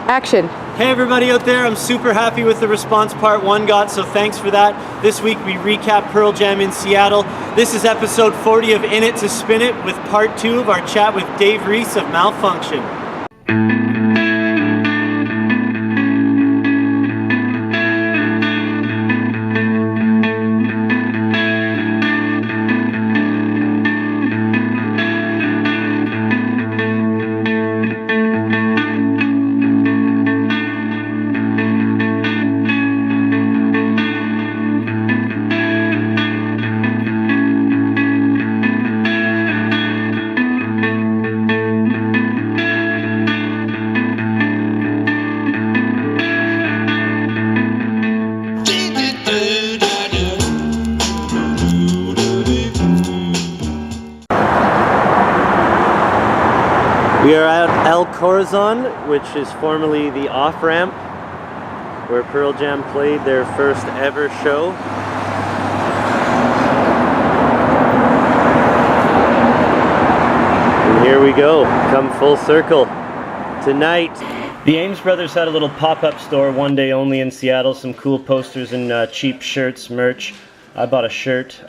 Action. Hey everybody out there, I'm super happy with the response part 1 got, so thanks for that. This week we recap Pearl Jam in Seattle. This is episode 40 of In It to Spin It with part 2 of our chat with Dave Rees of Malfunction. We are at El Corazon, which is formerly the off-ramp, where Pearl Jam played their first ever show. And here we go, come full circle. Tonight, the Ames brothers had a little pop-up store, one day only in Seattle, some cool posters and cheap shirts, merch. I bought a shirt,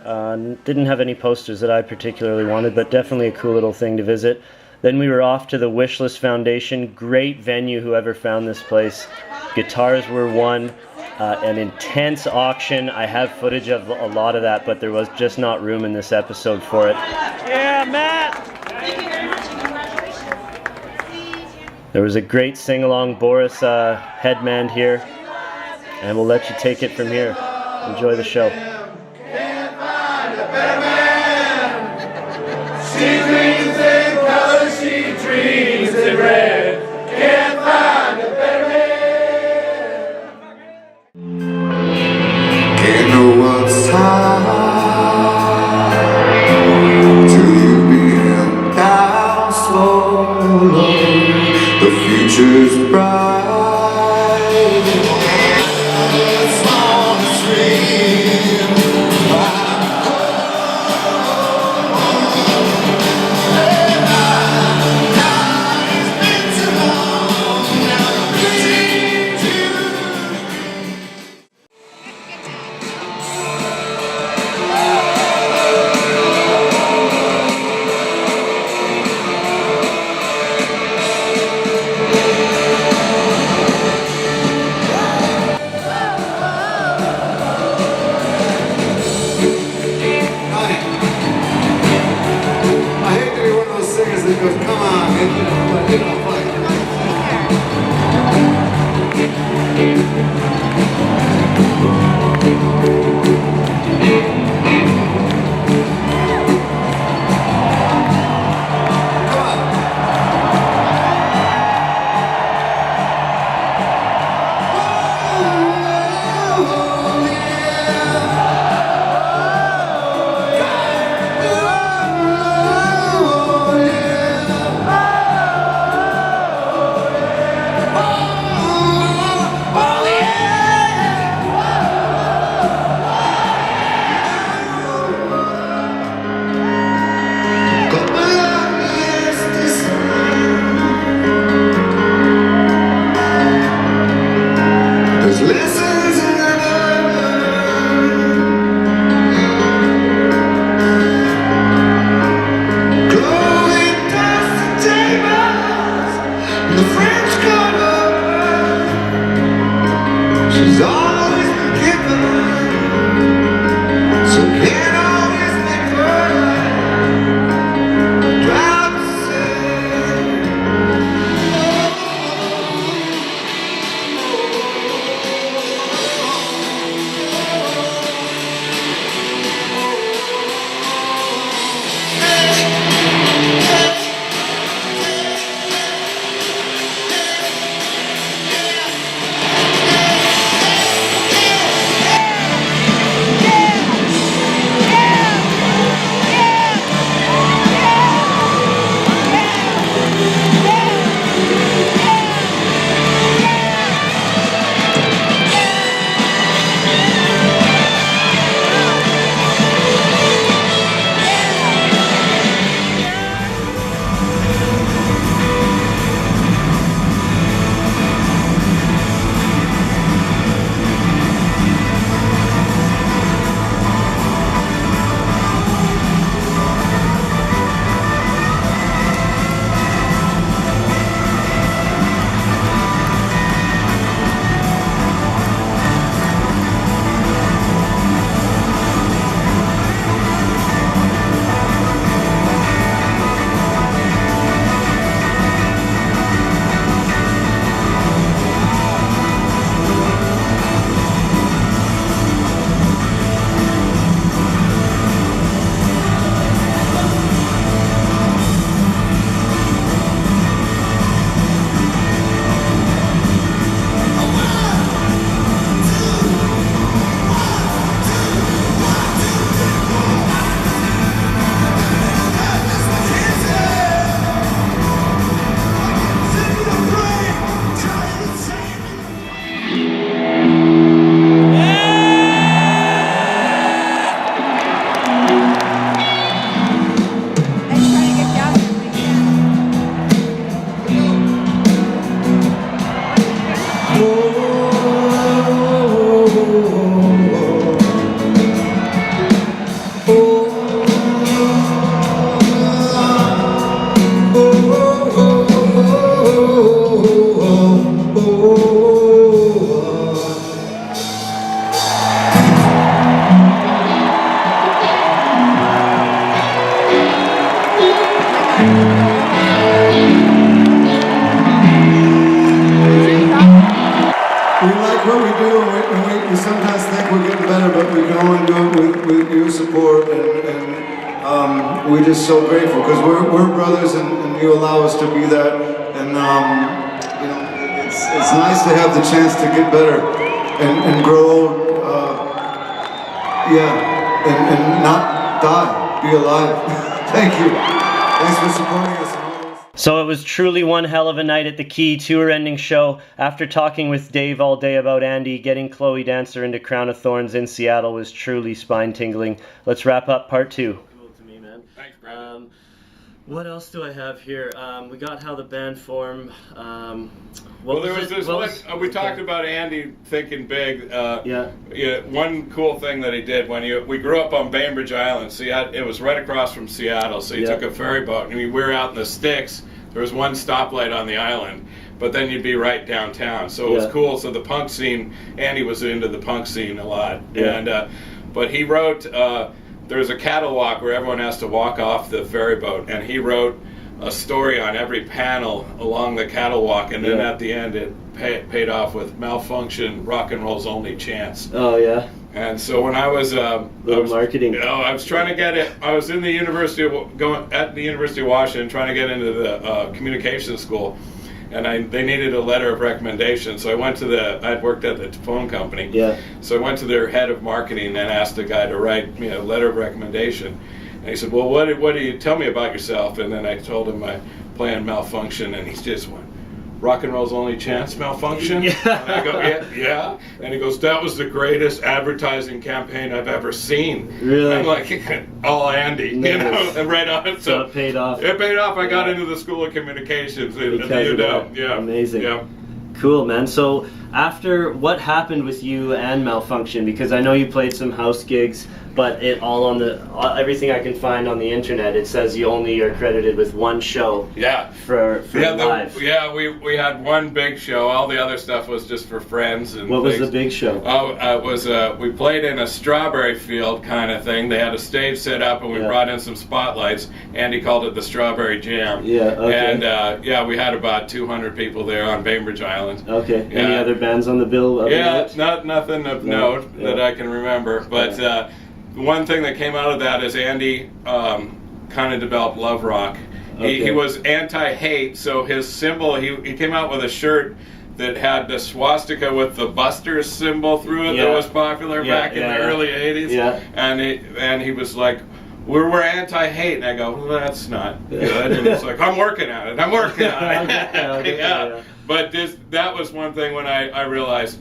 didn't have any posters that I particularly wanted, but definitely a cool little thing to visit. Then we were off to the Wishlist Foundation. Great venue, whoever found this place. Guitars were won. An intense auction. I have footage of a lot of that, but there was just not room in this episode for it. Yeah, Matt! Thank you very much and congratulations. There was a great sing-along. Boris headmanned here. And we'll let you take it from here. Enjoy the show. Can't find a better man. She dreams in color, she dreams in red. Can't find a better man. Can't know what's high till you've been down so low. The future's bright. we're just so grateful because we're brothers, and you allow us to be that. And you know, it's nice to have the chance to get better and grow, and not die, be alive. Thank you. Thanks for supporting us. So it was truly one hell of a night at the Key, tour-ending show. After talking with Dave all day about Andy, getting Chloe Dancer into Crown of Thorns in Seattle was truly spine-tingling. Let's wrap up part 2. Cool to me, man. Thanks, Brandon. What else do I have here? We got how the band formed. Well, there was this one. We talked about Andy thinking big. Yeah. One cool thing that he did when we grew up on Bainbridge Island. So it was right across from Seattle. So you took a ferry boat, and we were out in the sticks. There was one stoplight on the island, but then you'd be right downtown. So it was cool. So the punk scene, Andy was into the punk scene a lot. Yeah. And but he wrote. There's a cattle walk where everyone has to walk off the ferry boat, and he wrote a story on every panel along the cattle walk, and then at the end it paid off with Malfunction, rock and roll's only chance. Oh yeah. And so when I was marketing. I was trying to get it. I was in the University of Washington trying to get into the communications school. And they needed a letter of recommendation, so I went to I'd worked at the phone company. Yeah. So I went to their head of marketing and asked the guy to write me a letter of recommendation. And he said, "Well, what do you tell me about yourself?" And then I told him I play in Malfunction, and he just went, "Rock and roll's only chance, Malfunction?" Yeah. And I go, yeah. And he goes, "That was the greatest advertising campaign I've ever seen." Really? I'm like, all Andy, nice. You know, and right on. So it paid off. It paid off. I got into the School of Communications. Yeah. Amazing. Yeah. Cool, man. So after, what happened with you and Malfunction? Because I know you played some house gigs, but it all on everything I can find on the internet, it says you only are credited with one show. Yeah. For live. We had one big show. All the other stuff was just for friends and What was the big show? Oh, it was we played in a strawberry field kind of thing. They had a stage set up, and we brought in some spotlights. Andy called it the Strawberry Jam. Yeah. Okay. And we had about 200 people there on Bainbridge Island. Okay. Yeah. Any other bands on the bill? Nothing of note that I can remember, but. One thing that came out of that is Andy kind of developed love rock. He was anti-hate, so his symbol, he came out with a shirt that had the swastika with the Busters symbol through it that was popular back in the early 80s. Yeah. And he was like, we're anti-hate. And I go, well, that's not good. And he's like, I'm working on it. But that was one thing when I realized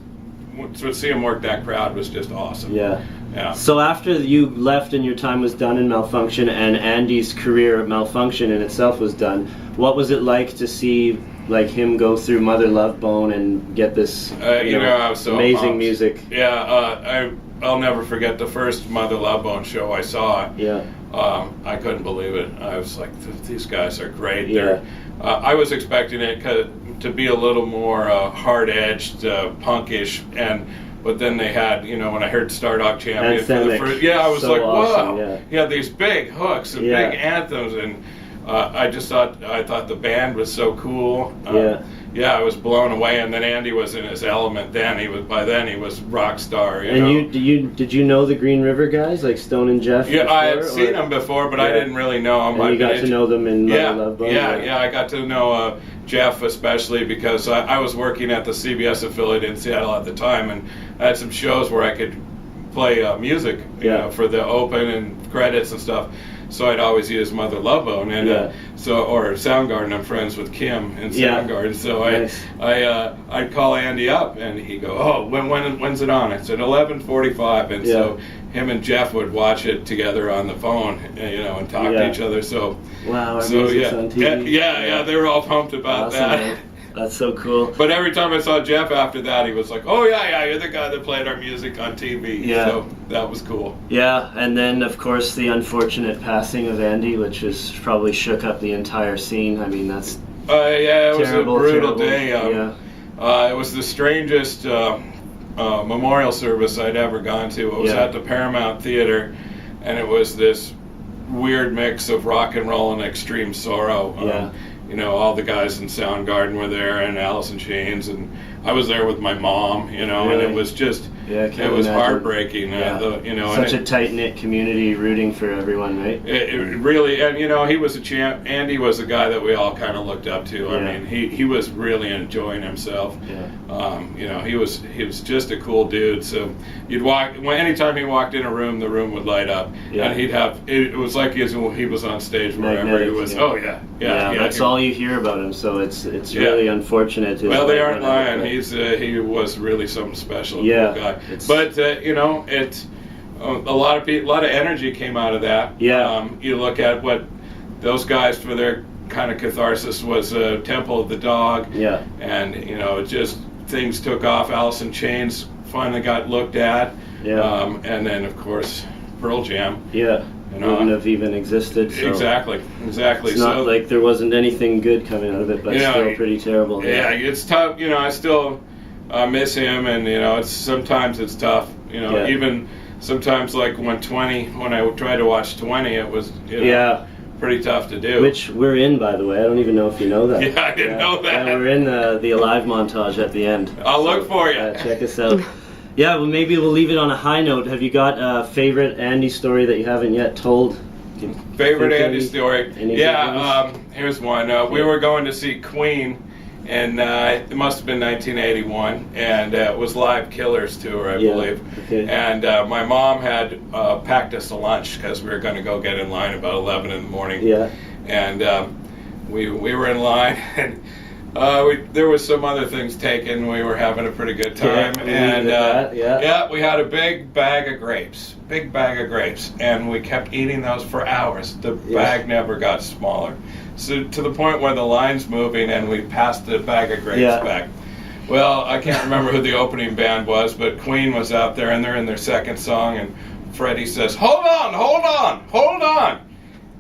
to see him work that crowd was just awesome. Yeah. Yeah. So after you left and your time was done in Malfunction, and Andy's career at Malfunction in itself was done, what was it like to see him go through Mother Love Bone and get this I was so amazing pumped. Music? Yeah, I'll never forget the first Mother Love Bone show I saw. Yeah. I couldn't believe it. I was like, these guys are great. Yeah. I was expecting it to be a little more hard-edged, punkish, but then they had, when I heard Stardog Champion for the first, I was so like, awesome, wow, yeah, these big hooks and big anthems, and I thought the band was so cool. I was blown away, and then Andy was in his element. By then he was rock star. Did you know the Green River guys, like Stone and Jeff? Yeah, I had seen them before, but I didn't really know them. And you got to know them in Mother Love Bone? I got to know Jeff especially because I was working at the CBS affiliate in Seattle at the time, and I had some shows where I could play music, for the open and credits and stuff. So I'd always use Mother Love Bone, and or Soundgarden. I'm friends with Kim in Soundgarden, so I'd call Andy up, and he'd go, "Oh, when's it on?" I said 11:45, and so him and Jeff would watch it together on the phone, and talk to each other. So wow, on TV. They were all pumped about that. Man. That's so cool. But every time I saw Jeff after that, he was like, "Oh yeah, you're the guy that played our music on TV." Yeah. So that was cool. Yeah, and then of course the unfortunate passing of Andy, which has probably shook up the entire scene. I mean, that's it was a brutal day. It was the strangest memorial service I'd ever gone to. It was at the Paramount Theater, and it was this weird mix of rock and roll and extreme sorrow. you know, all the guys in Soundgarden were there, and Alice in Chains, and I was there with my mom, you know, Really? and it was just, it was imagine. heartbreaking, you know. Such a tight-knit community rooting for everyone, right? It really, and you know, he was a champ. Andy was a guy that we all kind of looked up to. I mean, he was really enjoying himself. You know, he was just a cool dude. So you'd walk, anytime he walked in a room, the room would light up, and he'd have. It was like he was on stage wherever he was. Oh yeah. That's all you hear about him. So it's really unfortunate. Well, they aren't lying. He was really something special. Cool guy. But you know, it's a lot of energy came out of that. You look at what those guys for their kind of catharsis was Temple of the Dog. And you know, just things took off. Alice in Chains finally got looked at. And then of course Pearl Jam. Wouldn't have even existed. So Exactly. It's not like there wasn't anything good coming out of it, but still pretty terrible. It's tough. You know, I still miss him, and you know, sometimes it's tough. You know, even sometimes like when I tried to watch 20, it was pretty tough to do. Which we're in, by the way. I don't even know if you know that. I didn't know that. We're in the Alive montage at the end. I'll look for you. Check us out. Well, maybe we'll leave it on a high note. Have you got a favorite Andy story that you haven't yet told? Favorite Andy story? Here's one. We were going to see Queen, and it must have been 1981, and it was Live Killers tour, I believe. And my mom had packed us a lunch because we were going to go get in line about 11 in the morning. And we were in line, and there was some other things taken. We were having a pretty good time, and we had a big bag of grapes, and we kept eating those for hours. The bag never got smaller, so to the point where the line's moving, and we passed the bag of grapes back. Well, I can't remember who the opening band was, but Queen was out there, and they're in their second song, and Freddie says, "Hold on, hold on, hold on!"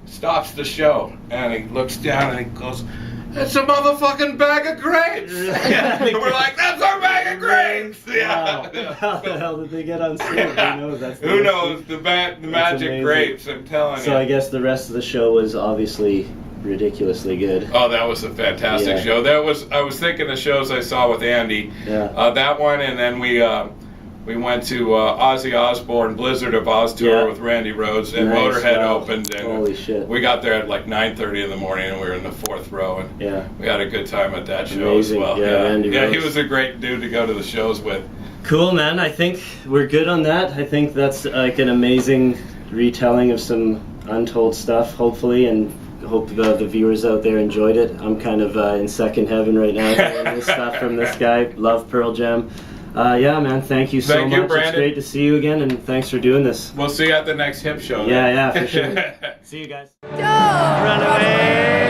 Stops the show, and he looks down, and he goes, "It's a motherfucking bag of grapes!" We're like, "That's our bag of grapes!" Wow. How the hell did they get on stage? Who knows? Who knows? The magic grapes, I'm telling you. So I guess the rest of the show was obviously ridiculously good. Oh, that was a fantastic show. I was thinking the shows I saw with Andy. That one, and then we went to Ozzy Osbourne Blizzard of Oz tour with Randy Rhoads, and Motorhead opened, and holy shit. We got there at like 9:30 in the morning, and we were in the fourth row, and we had a good time at that show as well. Randy Rhoads. He was a great dude to go to the shows with. Cool, man. I think we're good on that. I think that's like an amazing retelling of some untold stuff, hopefully, and hope the viewers out there enjoyed it. I'm kind of in second heaven right now hearing this stuff from this guy. Love Pearl Jam. Man, thank you so much. Brandon. It's great to see you again, and thanks for doing this. We'll see you at the next hip show. Yeah, for sure. See you guys. Go! Run away!